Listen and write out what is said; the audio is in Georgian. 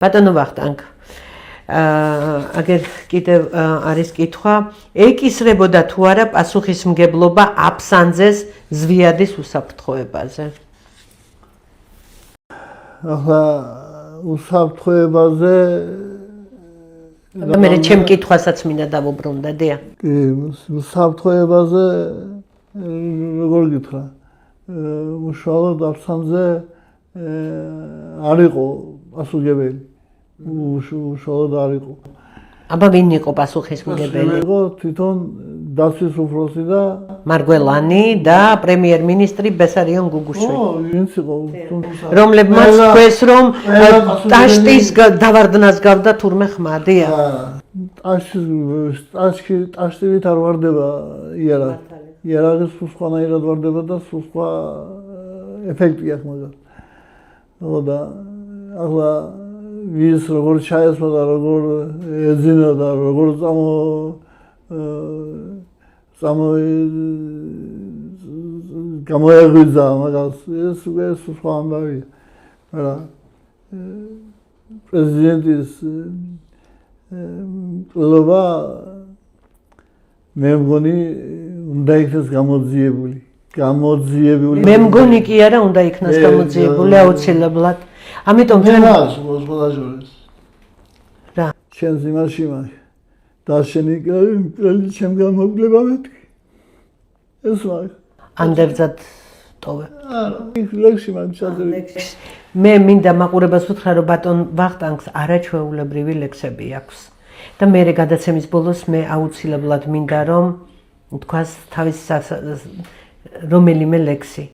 ბატონო ვახტანგ აგერ კიდევ არის კითხვა ეკისრებოდა თუ არა პასუხისმგებლობა აფსანძეს ზვიადის უსაფრთხოებაზე ახლა უსაფრთხოებაზე მე ჩემ კითხვასაც მინდა დავუბრუნდე დია კი უსაფრთხოებაზე როგორ გითხრა უშუალოდ აფსანზე არ იყო პასუხისმგებელი უშუალოდ არ იყო აბა ვინ იყო პასუხისმგებელი იყო თვითონ დაცვის უფროსი და მარგველანი და პრემიერ-მინისტრი ბესარიონ გუგუშვილი ვინც იყო რომლებმაც თქვეს რომ ტაშტის დავარდნას გავდა თურმე ხმადია ტაშტივით არ ვარდება იარაღის სხვანაირად ვარდება და სხვა ეფექტი აქვს მაგას და ახლა ვის როგორ ჩაესვა და როგორ ეძინა და როგორ გამოეღვიძა მაგას ეს სხვა ამბავია მაგრამ პრეზიდენტის ყლობა მე მგონი უნდა იქნას გამოძიებული მე მგონი კი არა უნდა იქნას გამოძიებული აუცილებლად ამიტომ ჩვენ მოსმოდაჟორეს რა ჩვენს იმაში მაგ დაშენი კრელი ჩემ გამოგლება მეთქი ეს მაგ ანდერძად ტოვე არა იქ ლექსი მაგ ჩაწერილი მე მინდა მაყურებას ვუთხრა რომ ბატონ ვახტანგს არაჩვეულებრივი ლექსები აქვს და მე გადაცემის ბოლოს მე აუცილებლად მინდა რომ თქვას თავის რომელიმე ლექსი